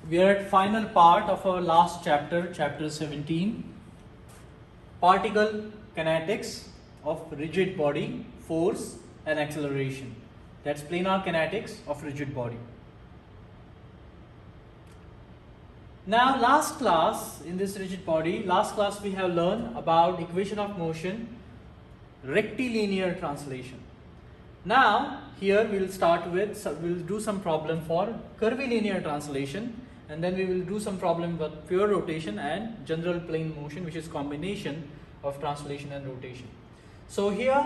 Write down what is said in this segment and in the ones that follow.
We are at final part of our last chapter, chapter 17, particle kinetics of rigid body, force and acceleration. That's planar kinetics of rigid body. Now last class in this rigid body, last class we have learned about equation of motion, rectilinear translation. Now here we will start with, we will do some problem for curvilinear translation, and then we will do some problem with pure rotation and general plane motion, which is combination of translation and rotation. So here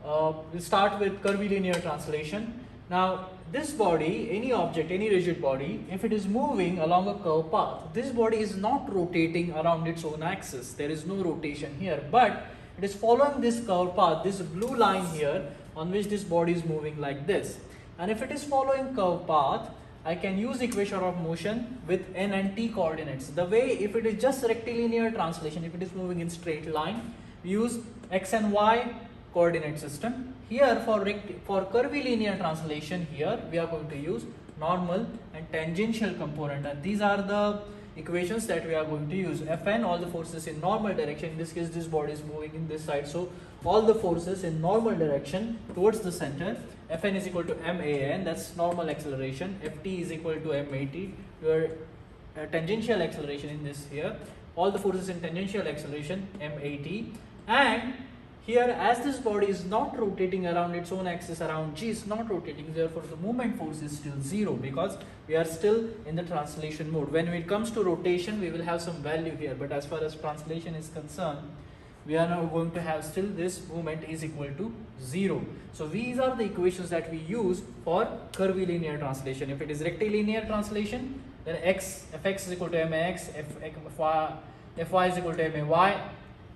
we'll start with curvilinear translation. Now this body, any object, any rigid body, if it is moving along a curved path, this body is not rotating around its own axis. There is no rotation here, but it is following this curved path, this blue line here, on which this body is moving like this. And if it is following curved path, I can use equation of motion with n and t coordinates. The way, if it is just rectilinear translation, if it is moving in straight line, we use x and y coordinate system. Here for curvilinear translation, here we are going to use normal and tangential component, and these are the equations that we are going to use. Fn, all the forces in normal direction. In this case, this body is moving in this side, so all the forces in normal direction towards the center. Fn is equal to man, that's normal acceleration. Ft is equal to mat, your tangential acceleration in this here. All the forces in tangential acceleration, mat. And here, as this body is not rotating around its own axis, around g is not rotating, therefore the movement force is still 0, because we are still in the translation mode. When it comes to rotation, we will have some value here, but as far as translation is concerned, we are now going to have still this movement is equal to 0. So these are the equations that we use for curvilinear translation. If it is rectilinear translation, then fx is equal to max, fy is equal to may,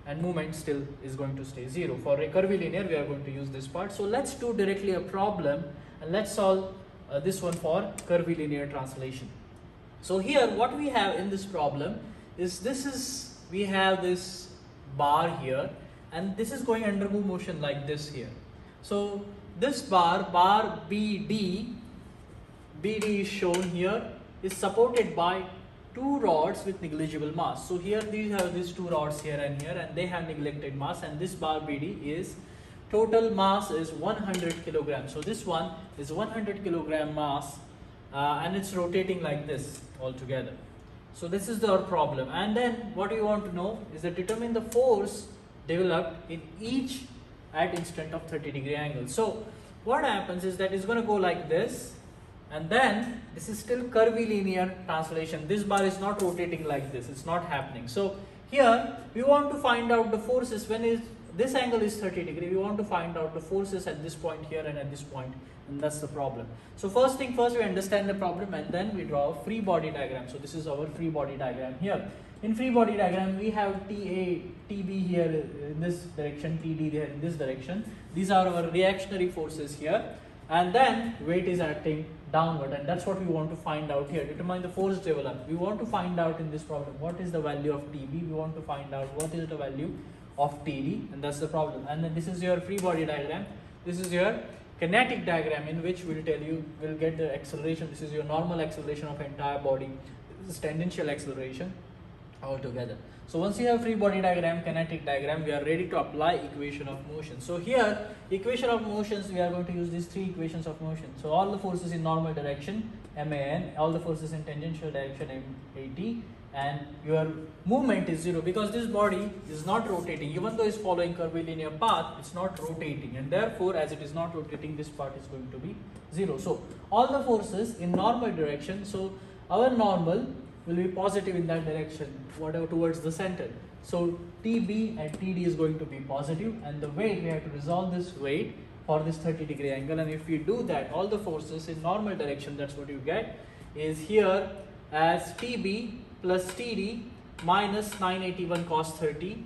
and movement still is going to stay 0. For a curvilinear, we are going to use this part. So let's do directly a problem, and let's solve this one for curvilinear translation. So here what we have in this problem is we have this bar here, and this is going under move motion like this here. So this bar BD is shown here, is supported by two rods with negligible mass. So here these have these two rods here, and they have neglected mass, and this bar BD is total mass is 100 kilograms. So this one is 100 kilogram mass, and it's rotating like this altogether. So this is our problem, and then what you want to know is that determine the force developed in each at instant of 30-degree angle. So what happens is that it's going to go like this, and then this is still curvilinear translation. This bar is not rotating like this, it's not happening. So here we want to find out the forces when this angle is 30 degree. We want to find out the forces at this point here and at this point, and that's the problem. So first thing first, we understand the problem, and then we draw a free body diagram. So this is our free body diagram here. In free body diagram, we have TA, TB here in this direction, TD there in this direction. These are our reactionary forces here, and then weight is acting downward, and that's what we want to find out here. Determine the force developed. We want to find out in this problem what is the value of TB. We want to find out what is the value of TD, and that's the problem. And then this is your free body diagram. This is your kinetic diagram, in which will tell you, will get the acceleration. This is your normal acceleration of entire body. This is tangential acceleration altogether. So once you have free body diagram, kinetic diagram, we are ready to apply equation of motion. So here, equation of motions, we are going to use these three equations of motion. So all the forces in normal direction, man, all the forces in tangential direction, mat, and your movement is 0, because this body is not rotating. Even though it's following curvilinear path, it's not rotating, and therefore as it is not rotating, this part is going to be 0. So all the forces in normal direction, so our normal will be positive in that direction, whatever towards the center. So TB and TD is going to be positive, and the weight, we have to resolve this weight for this 30-degree angle, and if we do that, all the forces in normal direction, that's what you get, is here as TB plus TD minus 981 cos 30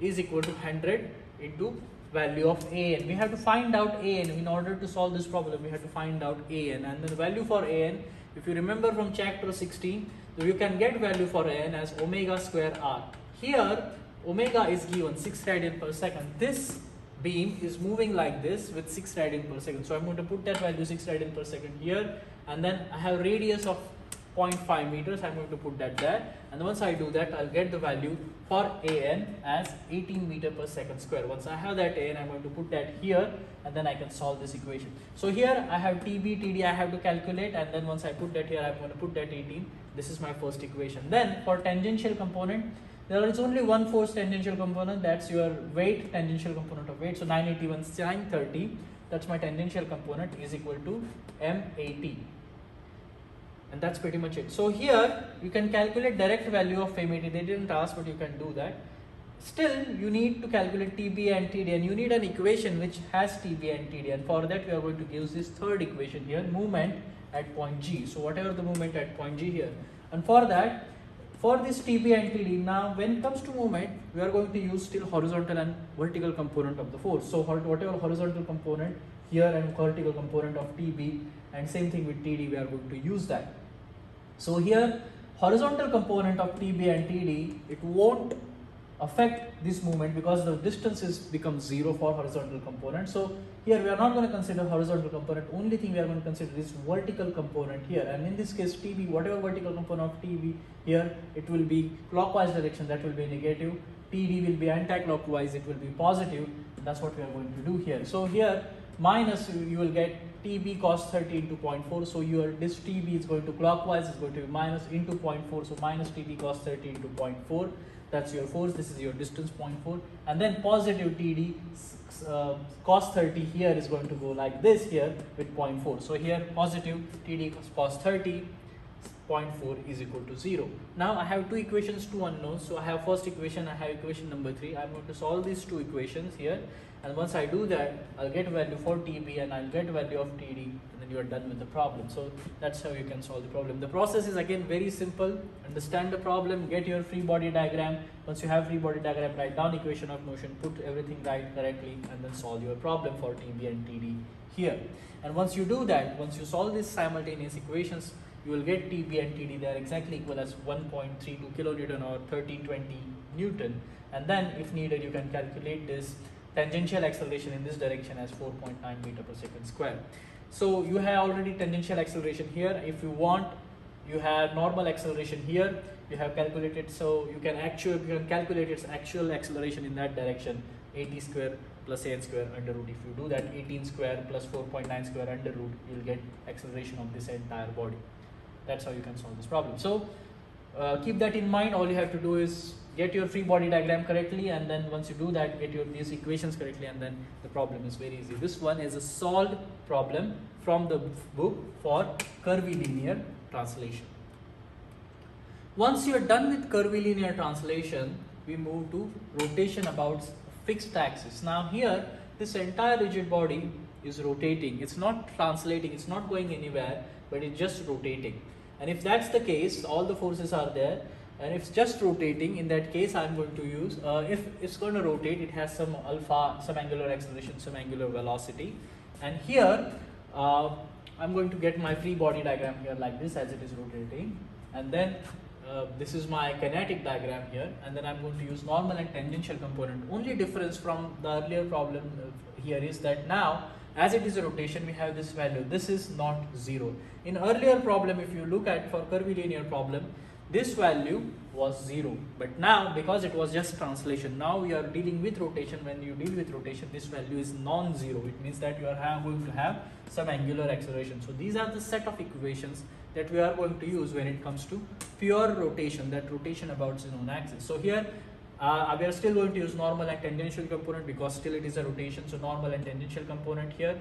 is equal to 100 into value of AN. We have to find out AN. In order to solve this problem, we have to find out AN, and the value for AN, if you remember from chapter 16, so you can get value for AN as omega square R. Here omega is given 6 radian per second. This beam is moving like this with 6 radian per second. So I'm going to put that value 6 radian per second here, and then I have radius of 0.5 meters. I'm going to put that there, and once I do that, I'll get the value for AN as 18 meter per second square. Once I have that AN, I'm going to put that here, and then I can solve this equation. So here I have TB, TD I have to calculate, and then once I put that here, I'm going to put that 18. This is my first equation. Then for tangential component, there is only one force tangential component, that's your weight, tangential component of weight. So 981 sine 30, that's my tangential component, is equal to M80. And that's pretty much it. So here you can calculate direct value of M80. They didn't ask, but you can do that. Still, you need to calculate TB and TD, and you need an equation which has TB and TD. And for that, we are going to use this third equation here, movement at point G. So whatever the movement at point G here, and for that, for this TB and TD, now when it comes to movement, we are going to use still horizontal and vertical component of the force. So whatever horizontal component here and vertical component of TB, and same thing with TD, we are going to use that. So here, horizontal component of TB and TD, it won't affect this movement because the distances become 0 for horizontal component. So here we are not going to consider horizontal component, only thing we are going to consider is vertical component here, and in this case TB, whatever vertical component of TB here, it will be clockwise direction, that will be negative. TD will be anti-clockwise, it will be positive. That's what we are going to do here. So here minus, you will get TB cos 30 into 0.4. So this TB is going to clockwise, is going to be minus into 0.4. So minus TB cos 30 into 0.4. That's your force. This is your distance 0.4. And then positive TD cos 30 here is going to go like this here with 0.4. So here positive TD cos 30, 0.4 is equal to 0. Now I have two equations, two unknowns. So I have first equation, I have equation number 3. I'm going to solve these two equations here, and once I do that, I'll get value for TB and I'll get value of TD, and then you are done with the problem. So that's how you can solve the problem. The process is again very simple. Understand the problem, get your free body diagram. Once you have free body diagram, write down equation of motion, put everything right correctly, and then solve your problem for TB and TD here. And once you do that, once you solve these simultaneous equations, you will get TB and TD. They are exactly equal as 1.32 kilonewton or 1320 Newton. And then if needed, you can calculate this tangential acceleration in this direction as 4.9 meter per second square. So you have already tangential acceleration here. If you want, you have normal acceleration here. You have calculated, so you can calculate its actual acceleration in that direction, 80 square plus an square under root. If you do that, 18 square plus 4.9 square under root, you will get acceleration of this entire body. That's how you can solve this problem. So keep that in mind. All you have to do is get your free body diagram correctly, and then once you do that, get these equations correctly, and then the problem is very easy. This one is a solved problem from the book for curvilinear translation. Once you are done with curvilinear translation, we move to rotation about fixed axis. Now here, this entire rigid body is rotating. It's not translating, it's not going anywhere, but it's just rotating. And if that's the case, all the forces are there, and if it's just rotating, in that case I'm going to use, if it's going to rotate, it has some alpha, some angular acceleration, some angular velocity. And here I'm going to get my free body diagram here like this as it is rotating, and then this is my kinetic diagram here, and then I'm going to use normal and tangential component. Only difference from the earlier problem here is that now as it is a rotation, we have this value. This is not 0. In earlier problem, if you look at for curvilinear problem, this value was 0, but now because it was just translation, now we are dealing with rotation. When you deal with rotation, this value is non-zero. It means that you are going to have some angular acceleration. So these are the set of equations that we are going to use when it comes to pure rotation, that rotation about its own axis. So here we are still going to use normal and tangential component because still it is a rotation. So normal and tangential component here.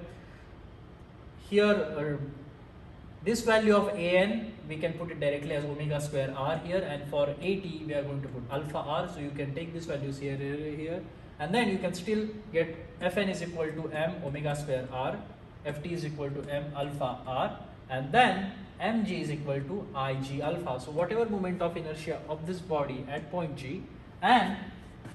This value of an, we can put it directly as omega square r here, and for at we are going to put alpha r. So you can take these values here, and then you can still get Fn is equal to m omega square r, Ft is equal to m alpha r, and then mg is equal to ig alpha. So whatever moment of inertia of this body at point G, and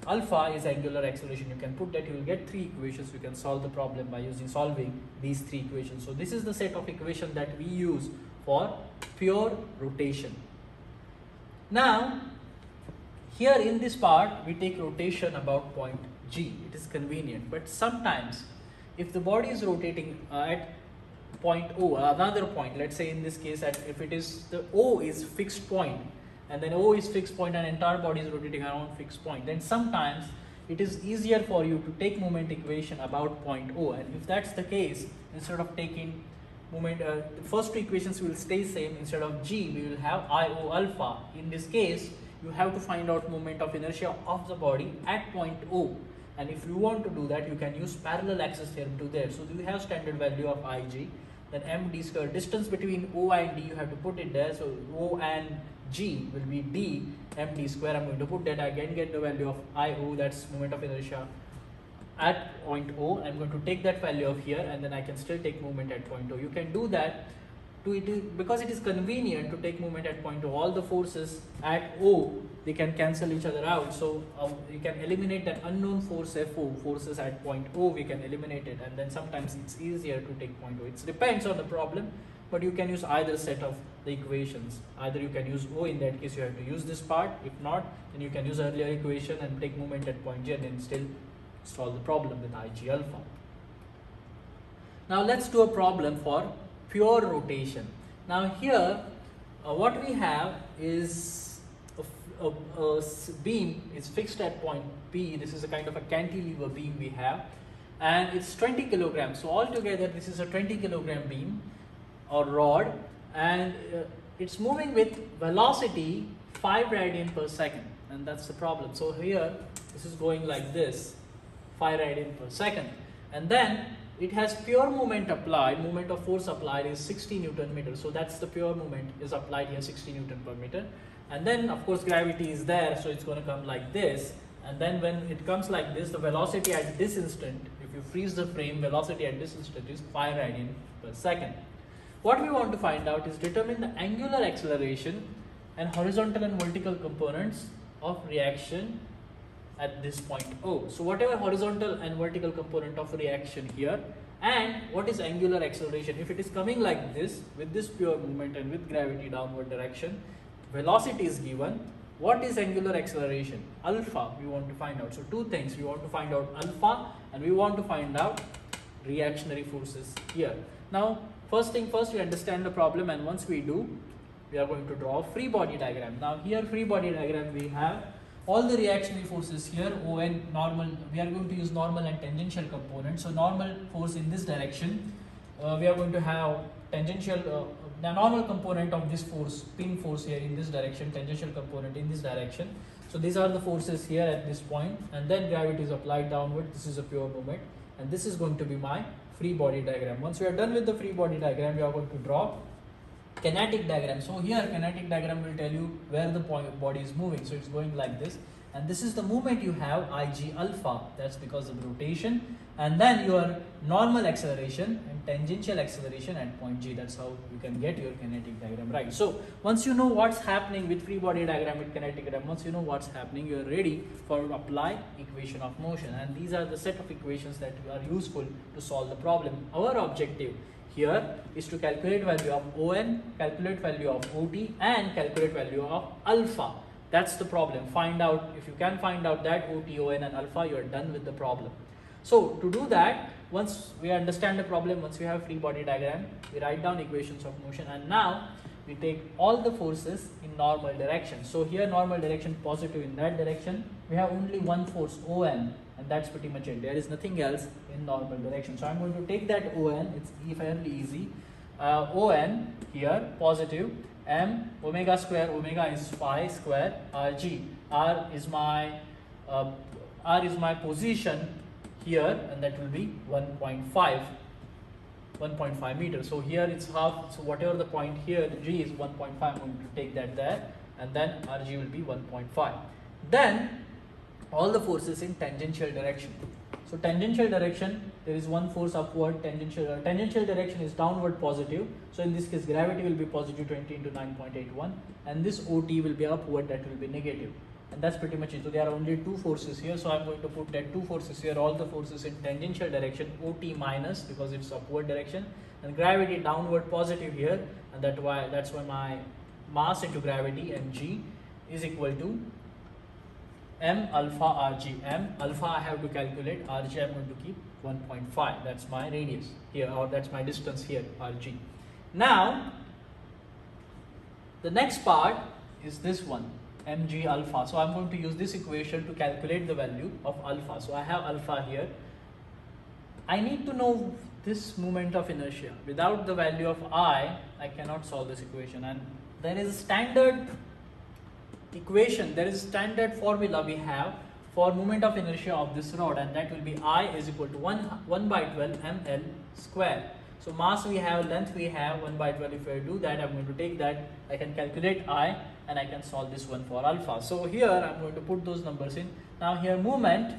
alpha is angular acceleration, you can put that, you will get 3 equations. You can solve the problem by solving these 3 equations. So this is the set of equations that we use for pure rotation. Now here in this part we take rotation about point G. It is convenient, but sometimes if the body is rotating at point O, another point. Let's say in this case that if it is the O is fixed point, and then O is fixed point and entire body is rotating around fixed point, then sometimes it is easier for you to take moment equation about point O. And if that's the case, instead of taking moment, the first two equations will stay same. Instead of G, we will have IO alpha. In this case, you have to find out moment of inertia of the body at point O. And if you want to do that, you can use parallel axis theorem to there. So you have standard value of Ig, then md square, distance between O and D, you have to put it there. So O and G will be D md square. I'm going to put that, again get the value of IO, that's moment of inertia at point O. I'm going to take that value of here, and then I can still take moment at point O. You can do that because it is convenient to take moment at point O. All the forces at O, they can cancel each other out. So you can eliminate that unknown force FO, forces at point O, we can eliminate it, and then sometimes it's easier to take point O. It depends on the problem, but you can use either set of the equations. Either you can use O, in that case you have to use this part. If not, then you can use earlier equation and take moment at point G, and then still solve the problem with Ig alpha. Now let's do a problem for pure rotation. Now here what we have is a beam is fixed at point P. This is a kind of a cantilever beam we have, and it's 20 kilograms. So altogether this is a 20 kilogram beam or rod, and it's moving with velocity 5 radian per second, and that's the problem. So here this is going like this, 5 radian per second, and then it has pure moment applied. Moment of force applied is 60 Newton meter. So that's the pure moment is applied here, 60 Newton per meter. And then of course gravity is there, so it's going to come like this. And then when it comes like this, the velocity at this instant, if you freeze the frame, velocity at this instant is 5 radian per second. What we want to find out is determine the angular acceleration and horizontal and vertical components of reaction at this point O. So whatever horizontal and vertical component of reaction here, and what is angular acceleration. If it is coming like this with this pure movement and with gravity downward direction, velocity is given. What is angular acceleration? Alpha we want to find out. So two things, we want to find out alpha and we want to find out reactionary forces here. Now first thing first, we understand the problem, and once we do, we are going to draw a free body diagram. Now here free body diagram, we have all the reactionary forces here, On normal, we are going to use normal and tangential components. So normal force in this direction, we are going to have tangential, the normal component of this force, pin force here in this direction, tangential component in this direction. So these are the forces here at this point, and then gravity is applied downward. This is a pure moment, and this is going to be my free body diagram. Once we are done with the free body diagram, we are going to draw kinetic diagram. So here kinetic diagram will tell you where the body is moving. So it's going like this, and this is the movement you have, Ig alpha, that's because of rotation, and then your normal acceleration and tangential acceleration at point G. That's how you can get your kinetic diagram right. So once you know what's happening with free body diagram, with kinetic diagram, once you know what's happening, you are ready for apply equation of motion, and these are the set of equations that are useful to solve the problem. Our objective here is to calculate value of On, calculate value of Ot, and calculate value of alpha. That's the problem. Find out, if you can find out that Ot, On and alpha, you are done with the problem. So to do that, once we understand the problem, once we have free body diagram, we write down equations of motion, and now we take all the forces in normal direction. So here normal direction positive in that direction, we have only one force On, and that's pretty much it. There is nothing else in normal direction. So I'm going to take that On, it's fairly easy. On here positive, m omega square, omega is phi square, rg, r is my position here, and that will be 1.5 meters. So here it's half, so whatever the point here, g is 1.5, I'm going to take that there, and then rg will be 1.5. Then all the forces in tangential direction. So tangential direction, there is one force upward, tangential direction is downward positive. So in this case gravity will be positive 20 into 9.81, and this OT will be upward, that will be negative. And that's pretty much it. So there are only two forces here, so I'm going to put that two forces here, all the forces in tangential direction, OT minus because it's upward direction, and gravity downward positive here, and that's why my mass into gravity mg is equal to m alpha rg. M alpha I have to calculate, rg I'm going to keep 1.5. That's my radius here, or that's my distance here, rg. Now the next part is this one, mg alpha. So I'm going to use this equation to calculate the value of alpha. So I have alpha here. I need to know this moment of inertia. Without the value of I cannot solve this equation. And there is a standard equation, there is a standard formula we have for moment of inertia of this rod, and that will be I is equal to 1 by 12 ml square. So mass we have, length we have, 1 by 12. If I do that, I'm going to take that, I can calculate I, and I can solve this one for alpha. So here I'm going to put those numbers in. Now here moment,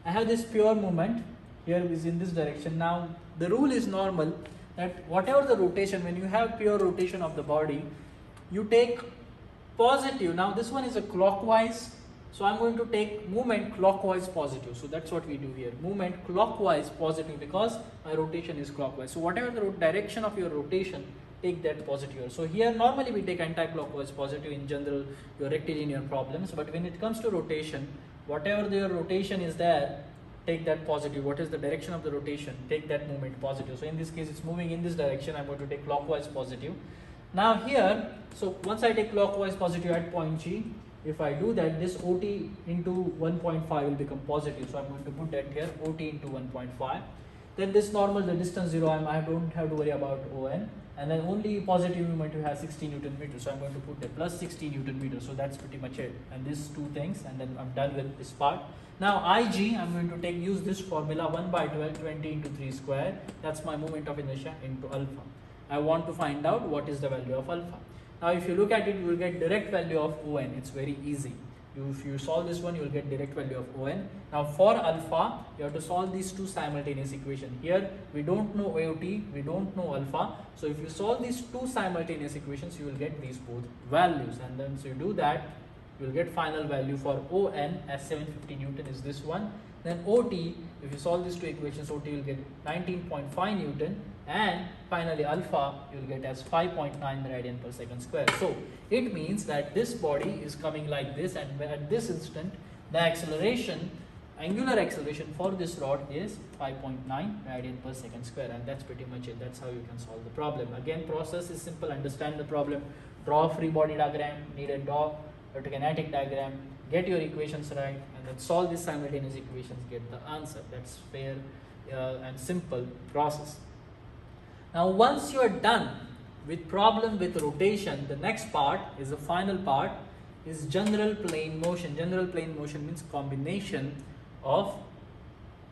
I have this pure moment, here is in this direction. Now the rule is normal that whatever the rotation, when you have pure rotation of the body, you take positive. Now this one is a clockwise, so I'm going to take movement clockwise positive. So that's what we do here, movement clockwise positive, because my rotation is clockwise. So whatever the direction of your rotation, take that positive. So here normally we take anti-clockwise positive in general your rectilinear problems, but when it comes to rotation, whatever your rotation is there, take that positive. What is the direction of the rotation, take that movement positive. So in this case it's moving in this direction, I'm going to take clockwise positive. Now here, so once I take clockwise positive at point G, if I do that, this OT into 1.5 will become positive. So I'm going to put that here, OT into 1.5. Then this normal, the distance 0, I don't have to worry about ON. And then only positive movement you have 60 Newton meters. So I'm going to put the plus 60 Newton meters. So that's pretty much it. And these two things, and then I'm done with this part. Now IG, I'm going to use this formula, 1 by 12, 20 into 3 square. That's my moment of inertia into alpha. I want to find out what is the value of alpha. Now if you look at it, you will get direct value of ON. It's very easy. If you solve this one, you will get direct value of ON. Now for alpha, you have to solve these two simultaneous equations. Here we don't know OT, we don't know alpha. So if you solve these two simultaneous equations, you will get these both values. And then so you do that, you will get final value for ON as 750 Newton is this one. Then OT, if you solve these two equations, OT will get 19.5 Newton, and finally alpha you will get as 5.9 radian per second square. So it means that this body is coming like this, and at this instant the acceleration, angular acceleration for this rod is 5.9 radian per second square, and that's pretty much it. That's how you can solve the problem. Again, process is simple. Understand the problem, draw a free body diagram, need a draw a kinetic diagram, get your equations right, and then solve these simultaneous equations, get the answer. That's fair and simple process. Now once you are done with problem with rotation, the next part is the final part, is general plane motion. General plane motion means combination of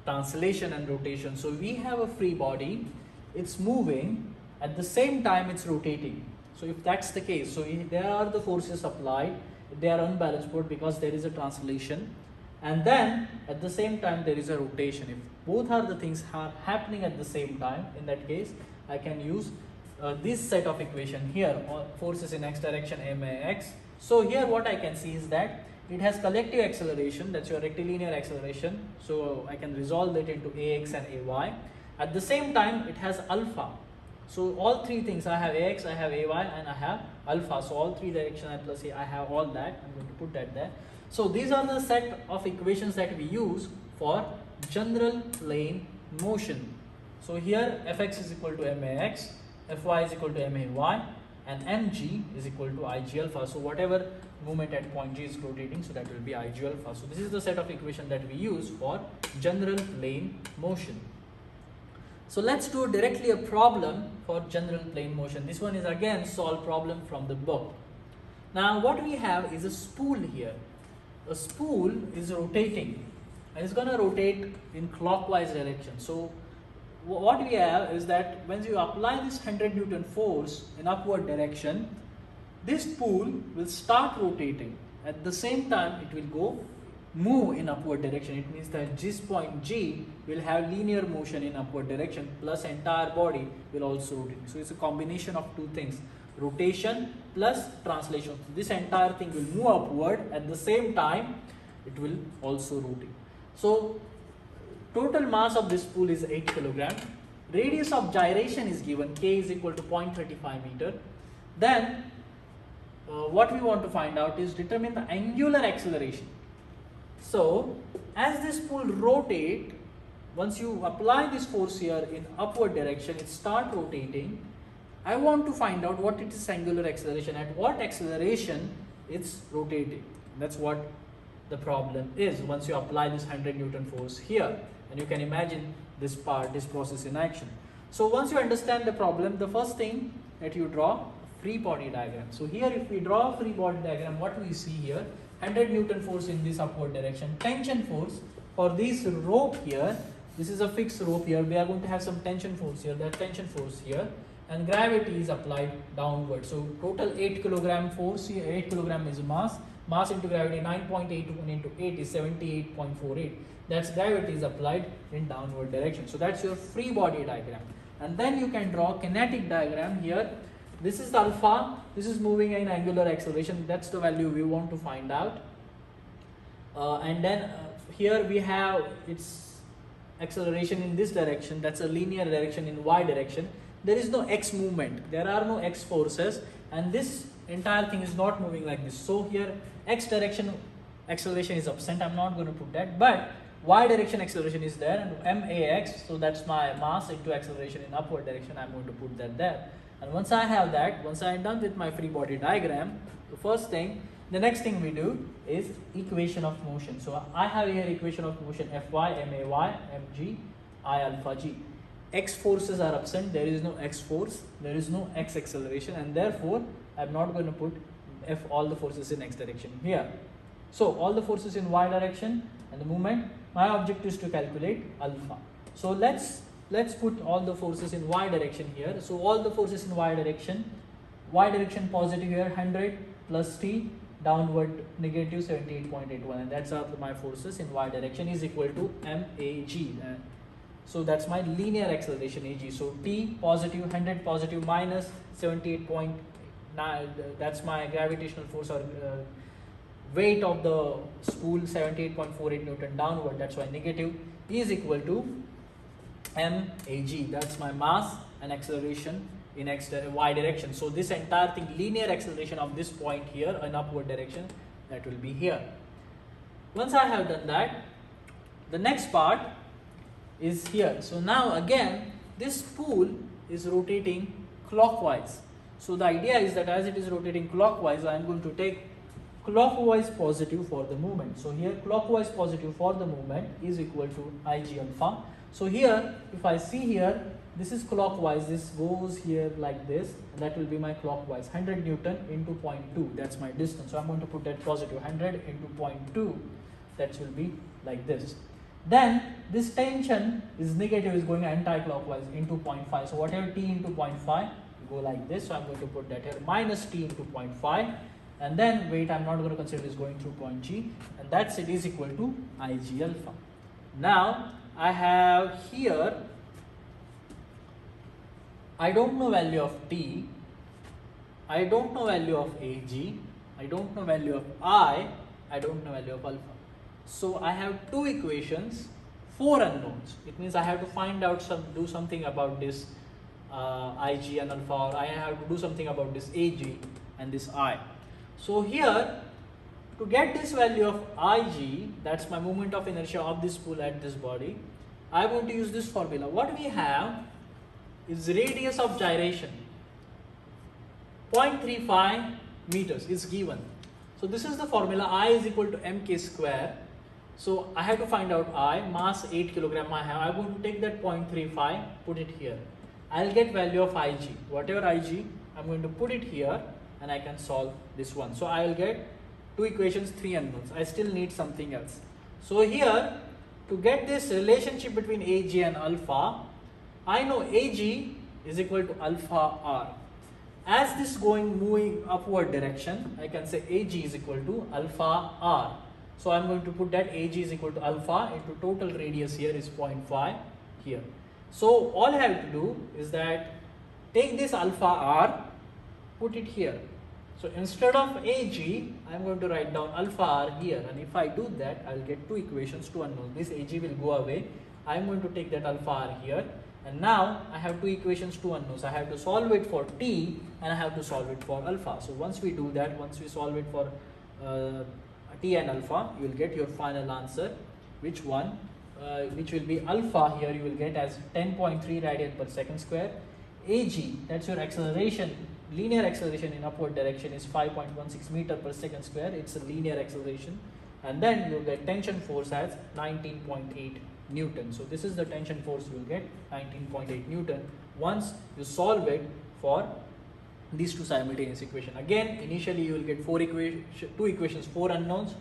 translation and rotation. So we have a free body, it's moving, at the same time it's rotating. So if that's the case, so there are the forces applied, they are unbalanced force because there is a translation, and then at the same time there is a rotation. If both are the things are happening at the same time, in that case I can use this set of equation here, forces in x direction max. So here what I can see is that it has collective acceleration, that's your rectilinear acceleration, so I can resolve it into ax and ay. At the same time it has alpha. So all three things, I have ax, I have ay, and I have alpha. So all three direction I plus a, I have all that. I'm going to put that there. So these are the set of equations that we use for general plane motion. So here fx is equal to max, fy is equal to may, and mg is equal to ig alpha. So whatever movement at point G is rotating, so that will be ig alpha. So this is the set of equation that we use for general plane motion. So let's do directly a problem for general plane motion. This one is again solve problem from the book. Now what we have is a spool here. A spool is rotating, and it's going to rotate in clockwise direction. So what we have is that when you apply this 100 Newton force in upward direction, this spool will start rotating. At the same time it will move in upward direction. It means that this point G will have linear motion in upward direction, plus entire body will also rotate. So it's a combination of two things, rotation plus translation. This entire thing will move upward, at the same time it will also rotate. So total mass of this spool is 8 kg. Radius of gyration is given, k is equal to 0.35 meter. Then what we want to find out is determine the angular acceleration. So as this spool rotate, once you apply this force here in upward direction, it start rotating. I want to find out what it is angular acceleration, at what acceleration it's rotating. That's what the problem is once you apply this 100 Newton force here, and you can imagine this process in action. So once you understand the problem, the first thing that you draw a free body diagram. So here if we draw a free body diagram, what we see here, 100 Newton force in this upward direction, tension force for this rope here, this is a fixed rope here, we are going to have some tension force here, that tension force here, and gravity is applied downward. So total 8 kilogram force here, 8 kilogram is mass into gravity 9.81 into 8 is 78.48. That's gravity is applied in downward direction. So that's your free body diagram. And then you can draw kinetic diagram here. This is alpha, this is moving in angular acceleration, that's the value we want to find out. And then here we have its acceleration in this direction, that's a linear direction in y direction. There is no x movement, there are no x forces, and this entire thing is not moving like this. So here x direction acceleration is absent, I'm not going to put that, but y direction acceleration is there, and max, so that's my mass into acceleration in upward direction, I'm going to put that there. And once I have that, once I am done with my free body diagram, the next thing we do is equation of motion. So I have here equation of motion Fy, My, Mg, I alpha g. X forces are absent, there is no x force, there is no x acceleration, and therefore I am not going to put all the forces in x direction here. So all the forces in y direction and the movement, my objective is to calculate alpha. So let's put all the forces in y direction here. So all the forces in y direction positive here 100 plus t, downward negative 78.81, and that's my forces in y direction is equal to mag. So that's my linear acceleration ag. So t positive 100 positive minus 78.9, that's my gravitational force or weight of the spool 78.48 Newton downward, that's why negative, is equal to mag, that's my mass and acceleration in y direction. So this entire thing, linear acceleration of this point here in upward direction, that will be here. Once I have done that, the next part is here. So now again this spool is rotating clockwise. So the idea is that as it is rotating clockwise, I am going to take clockwise positive for the movement. So here clockwise positive for the movement is equal to Ig alpha. So here if I see here, this is clockwise, this goes here like this, and that will be my clockwise 100 Newton into 0.2, that's my distance. So I'm going to put that positive 100 into 0.2, that will be like this. Then this tension is negative, is going anti-clockwise into 0.5. So whatever t into 0.5 go like this. So I'm going to put that here minus t into 0.5, and then weight I'm not going to consider is going through point G, and that's it is equal to Ig alpha. Now I have here, I don't know value of t, I don't know value of Ag, I don't know value of I don't know value of alpha. So I have two equations, 4 unknowns. It means I have to find out do something about this Ig and alpha, or I have to do something about this Ag and this I. So here, to get this value of Ig, that's my moment of inertia of this spool at this body, I am going to use this formula. What we have is radius of gyration, 0.35 meters is given. So this is the formula, I is equal to mk square. So I have to find out I, mass 8 kilogram I have. I'm going to take that 0.35, put it here. I'll get value of Ig. Whatever Ig, I'm going to put it here, and I can solve this one. So I will get two equations, 3 unknowns. I still need something else. So here, to get this relationship between Ag and alpha, I know Ag is equal to alpha r. As this moving upward direction, I can say Ag is equal to alpha r. So I'm going to put that Ag is equal to alpha into total radius here is 0.5 here. So all I have to do is that take this alpha r, put it here. So instead of Ag, I'm going to write down alpha r here, and if I do that, I'll get two equations, 2 unknowns. This Ag will go away. I'm going to take that alpha r here, and now I have two equations, 2 unknowns. I have to solve it for t, and I have to solve it for alpha. So once we do that, once we solve it for t and alpha, you will get your final answer. Which one? which will be alpha here, you will get as 10.3 radian per second square. Ag, that's your acceleration, linear acceleration in upward direction is 5.16 meter per second square. It's a linear acceleration. And then you will get tension force as 19.8 Newton. So this is the tension force you will get, 19.8 Newton, once you solve it for these two simultaneous equations. Again, initially you will get two equations, 4 unknowns.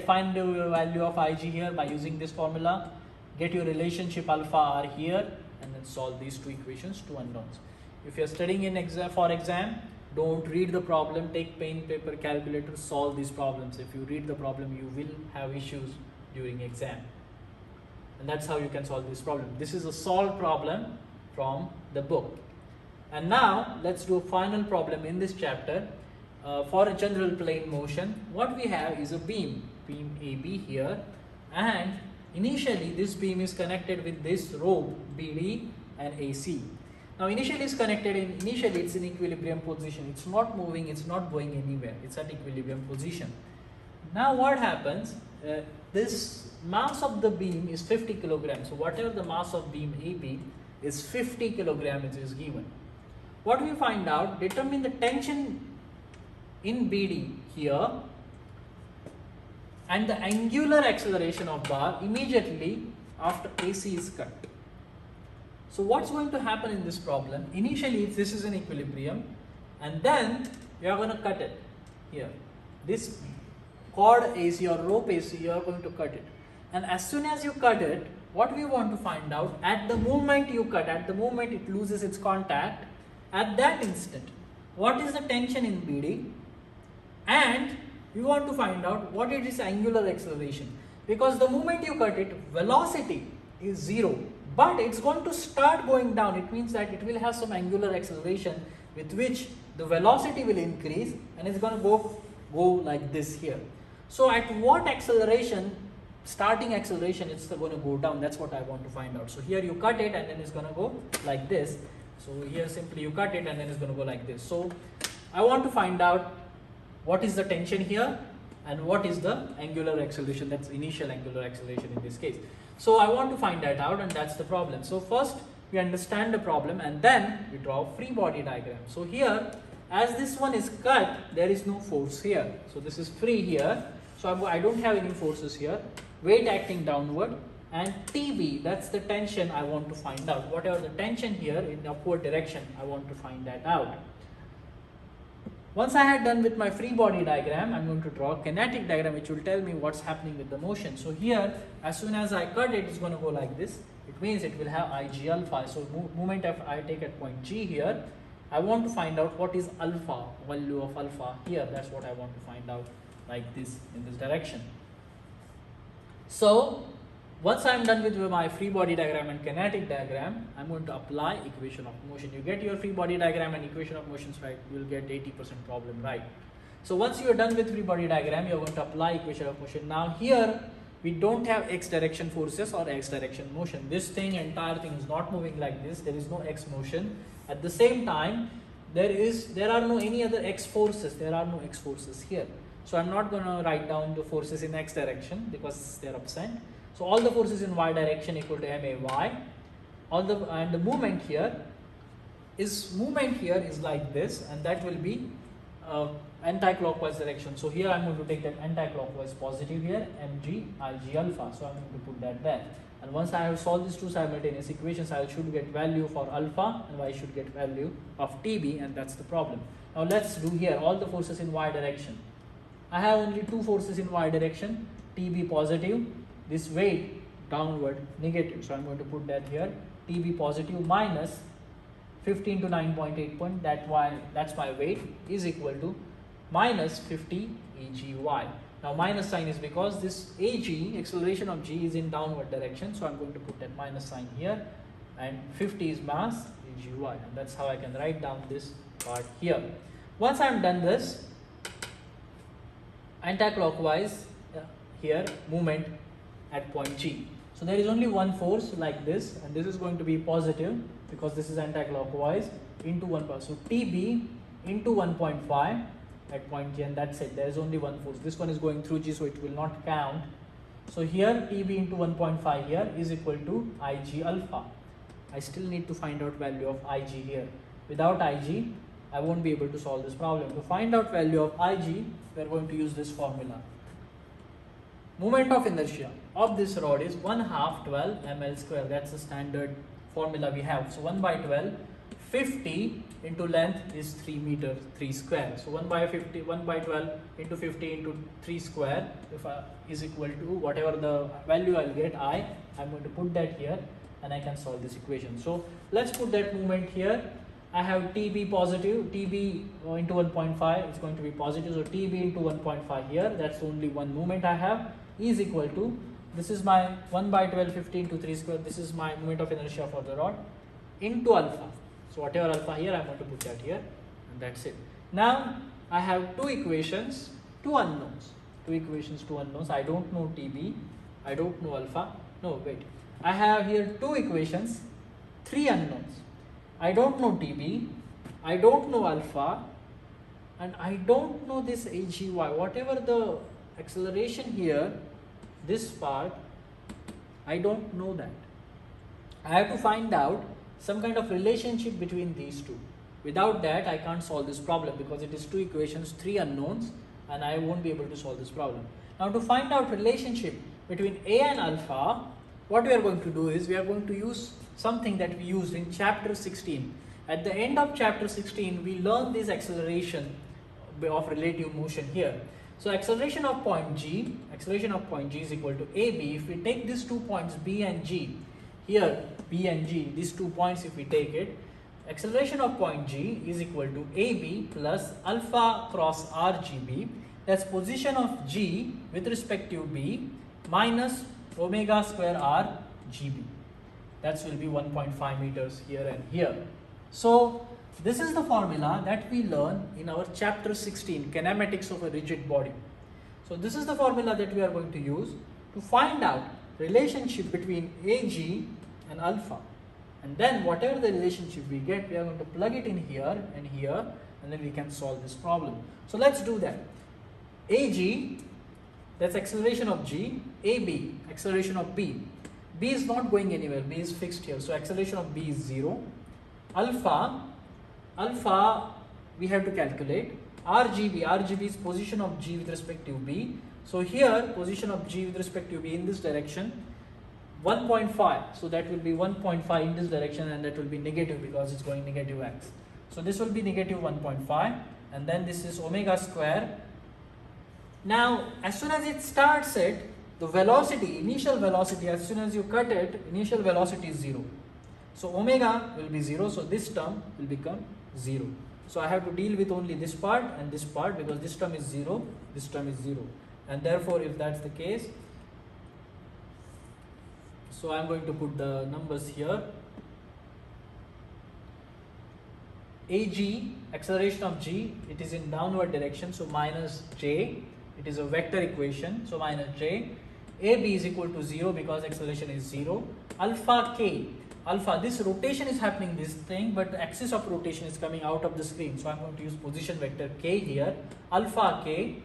Find the value of Ig here by using this formula. Get your relationship alpha R here, and then solve these two equations, 2 unknowns. If you are studying in exam, don't read the problem, take pen, paper, calculator, solve these problems. If you read the problem, you will have issues during exam. And that's how you can solve this problem. This is a solved problem from the book. And now let's do a final problem in this chapter. For a general plane motion, what we have is a beam AB here, and initially this beam is connected with this rope BD and AC. Now initially it's connected initially it's in equilibrium position. It's not moving, it's not going anywhere. It's at equilibrium position. Now what happens? This mass of the beam is 50 kilograms. So whatever the mass of beam AB is 50 kilograms is given. What we find out, determine the tension in BD here and the angular acceleration of bar immediately after AC is cut. So what's going to happen in this problem? Initially this is in equilibrium, and then you are going to cut it here. This cord AC or rope AC, you are going to cut it. And as soon as you cut it, what we want to find out, at the moment you cut, at the moment it loses its contact, at that instant, what is the tension in BD? And we want to find out what is its angular acceleration, because the moment you cut it, velocity is 0, but it's going to start going down. It means that it will have some angular acceleration with which the velocity will increase, and it's going to go like this here. So at what acceleration, starting acceleration, it's going to go down? That's what I want to find out. So here you cut it and then it's going to go like this. So here simply you cut it and then it's going to go like this. So I want to find out what is the tension here and what is the angular acceleration, that's initial angular acceleration in this case. So I want to find that out, and that's the problem. So first we understand the problem and then we draw a free body diagram. So here, as this one is cut, there is no force here. So this is free here. So I don't have any forces here. Weight acting downward, and TB, that's the tension I want to find out. Whatever the tension here in upward direction, I want to find that out. Once I had done with my free body diagram, I'm going to draw a kinetic diagram which will tell me what's happening with the motion. So here, as soon as I cut it, it's going to go like this. It means it will have Ig alpha. So moment I take at point G here, I want to find out what is alpha, value of alpha here. That's what I want to find out, like this, in this direction. So once I'm done with my free body diagram and kinetic diagram, I'm going to apply equation of motion. You get your free body diagram and equation of motions right, you will get 80% problem right. So once you are done with free body diagram, you are going to apply equation of motion. Now here we don't have x direction forces or x direction motion. This entire thing is not moving like this. There is no x motion. At the same time, there are no any other x forces. There are no x forces here. So I'm not going to write down the forces in x direction because they are absent. So all the forces in y direction equal to ma y. And the movement here is like this, and that will be anti-clockwise direction. So here I'm going to take that anti-clockwise positive here, mg ig alpha. So I'm going to put that there. And once I have solved these two simultaneous equations, I should get value for alpha and I should get value of TB, and that's the problem. Now let's do here all the forces in y direction. I have only two forces in y direction, TB positive, this weight downward negative. So I'm going to put that here, TB positive minus 15 to 9.8 point, that's my weight, is equal to minus 50 AGY. Now minus sign is because this AG, acceleration of G, is in downward direction. So I'm going to put that minus sign here, and 50 is mass AGY, and that's how I can write down this part here. Once I'm done this, anti-clockwise here movement at point G. So there is only one force like this, and this is going to be positive because this is anti-clockwise into 1 part. So TB into 1.5 at point G, and that's it. There is only one force. This one is going through G, so it will not count. So here TB into 1.5 here is equal to Ig alpha. I still need to find out value of Ig here. Without Ig, I won't be able to solve this problem. To find out value of Ig, we are going to use this formula. Moment of inertia of this rod is 1/2 12 ml square. That's the standard formula we have. So 1 by 12, 50 into length is 3 meters, 3 square. So 1 by 12 into 50 into 3 square is equal to whatever the value I'll get, I'm going to put that here and I can solve this equation. So let's put that moment here. I have TB positive, TB into 1.5 is going to be positive. So TB into 1.5 here, that's only one moment I have, is equal to, this is my 1 by 12, 50 into 3 square, this is my moment of inertia for the rod, into alpha. So whatever alpha here, I'm going to put that here, and that's it. Now I have two equations, two unknowns. Two equations, two unknowns. I don't know TB, I don't know alpha. No, wait. I have here two equations, three unknowns. I don't know TB, I don't know alpha, and I don't know this AGY. Whatever the acceleration here, this part, I don't know that. I have to find out some kind of relationship between these two. Without that, I can't solve this problem because it is two equations, three unknowns, and I won't be able to solve this problem. Now to find out relationship between A and alpha, what we are going to do is we are going to use something that we used in chapter 16. At the end of chapter 16, we learned this acceleration of relative motion here. So acceleration of point G is equal to AB. If we take these 2 points B and G, here B and G, these 2 points if we take it, acceleration of point G is equal to AB plus alpha cross RGB, that's position of G with respect to B minus omega square R GB. That will be 1.5 meters here and here. So this is the formula that we learn in our chapter 16, kinematics of a rigid body. So this is the formula that we are going to use to find out relationship between AG and alpha. And then whatever the relationship we get, we are going to plug it in here, and then we can solve this problem. So let's do that. AG, that's acceleration of G, AB, acceleration of B. B is not going anywhere, B is fixed here, so acceleration of B is 0. Alpha we have to calculate. RGB is position of G with respect to B. So here position of G with respect to B in this direction, 1.5. So that will be 1.5 in this direction, and that will be negative because it's going negative x. So this will be negative 1.5, and then this is omega square. Now as soon as it starts it, the velocity, initial velocity, as soon as you cut it, initial velocity is 0. So omega will be 0, so this term will become 0. So I have to deal with only this part and this part because this term is 0, this term is 0. And therefore if that's the case, so I am going to put the numbers here. AG, acceleration of G, it is in downward direction, so minus J. It is a vector equation, so minus J. AB is equal to 0 because acceleration is 0. Alpha K, alpha, this rotation is happening, this thing, but the axis of rotation is coming out of the screen. So I am going to use position vector K here. Alpha K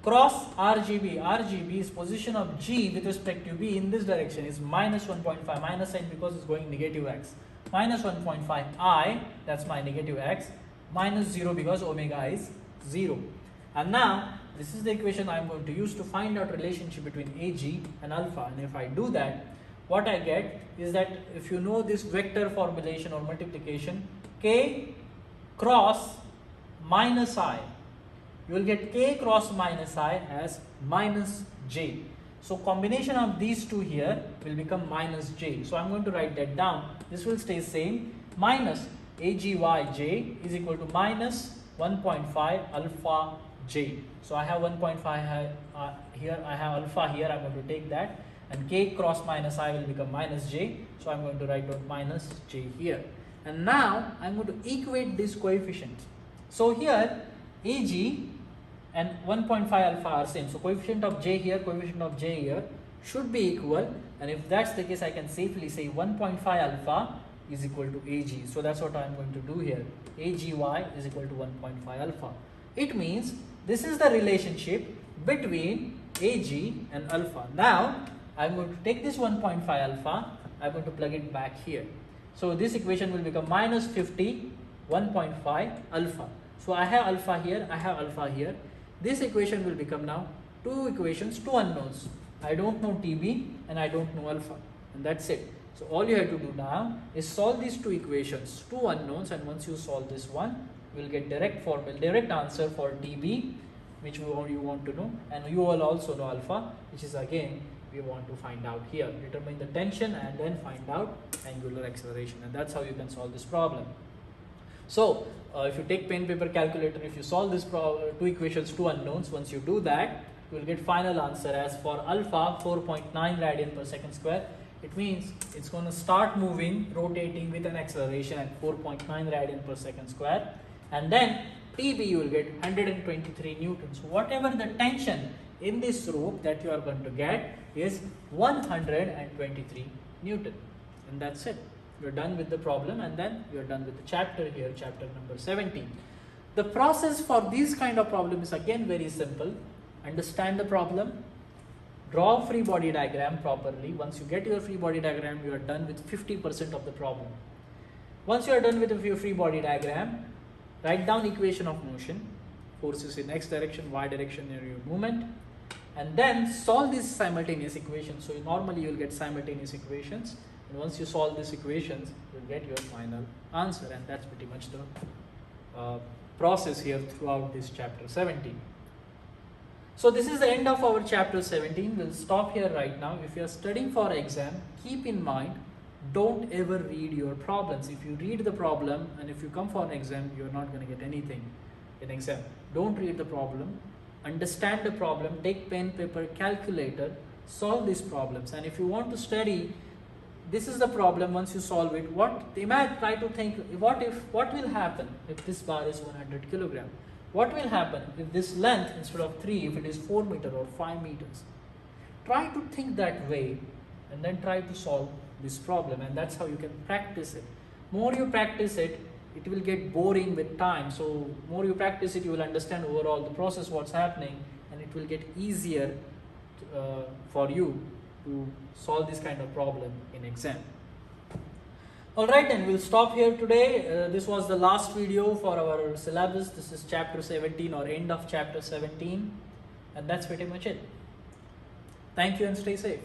cross RGB. RGB is position of G with respect to B in this direction is minus 1.5, minus sign because it's going negative x. Minus 1.5 I, that's my negative x, minus 0 because omega is 0. And now this is the equation I am going to use to find out relationship between AG and alpha. And if I do that, what I get is that if you know this vector formulation or multiplication, K cross minus I, you will get K cross minus I as minus J. So combination of these two here will become minus J. So I am going to write that down. This will stay same. Minus AGYJ is equal to minus 1.5 alpha J. So I have 1.5 here, I have alpha here, I am going to take that, and K cross minus I will become minus J. So I am going to write down minus J here. And now I am going to equate these coefficients. So here AG and 1.5 alpha are same. So coefficient of J here, coefficient of J here should be equal. And if that's the case, I can safely say 1.5 alpha is equal to AG. So that's what I am going to do here. AGY is equal to 1.5 alpha. It means this is the relationship between Ag and alpha. Now I'm going to take this 1.5 alpha, I'm going to plug it back here. So this equation will become minus 50 1.5 alpha. So I have alpha here, I have alpha here. This equation will become now two equations, two unknowns. I don't know TB and I don't know alpha, and that's it. So all you have to do now is solve these two equations, two unknowns, and once you solve this one, you will get direct answer for TB, which you want to know, and you will also know alpha, which is again we want to find out here. Determine the tension and then find out angular acceleration, and that's how you can solve this problem. So if you take pen, paper, calculator, if you solve this two equations, two unknowns, once you do that, you will get final answer as for alpha 4.9 radian per second square. It means it's going to start moving, rotating with an acceleration at 4.9 radian per second square, and then TB you will get 123 newtons. So whatever the tension in this rope that you are going to get is 123 newton, and that's it. You're done with the problem, and then you're done with the chapter here, chapter number 17. The process for these kind of problem is again very simple. Understand the problem, draw free body diagram properly. Once you get your free body diagram, you are done with 50% of the problem. Once you are done with your free body diagram, write down equation of motion, forces in x direction, y direction, and your movement, and then solve these simultaneous equations. So normally you will get simultaneous equations, and once you solve these equations, you will get your final answer, and that's pretty much the process here throughout this chapter 17. So this is the end of our chapter 17. We'll stop here right now. If you are studying for exam, keep in mind, don't ever read your problems. If you read the problem and if you come for an exam, you're not going to get anything in exam. Don't read the problem. Understand the problem. Take pen, paper, calculator. Solve these problems. And if you want to study, this is the problem. Once you solve it, try to think, what will happen if this bar is 100 kilogram? What will happen if this length, instead of 3, if it is 4 meters or 5 meters? Try to think that way and then try to solve this problem, and that's how you can practice it. More you practice it, it will get boring with time. So more you practice it, you will understand overall the process, what's happening, and it will get easier for you to solve this kind of problem in exam. Alright, then we'll stop here today. This was the last video for our syllabus. This is chapter 17 or end of chapter 17, and that's pretty much it. Thank you and stay safe.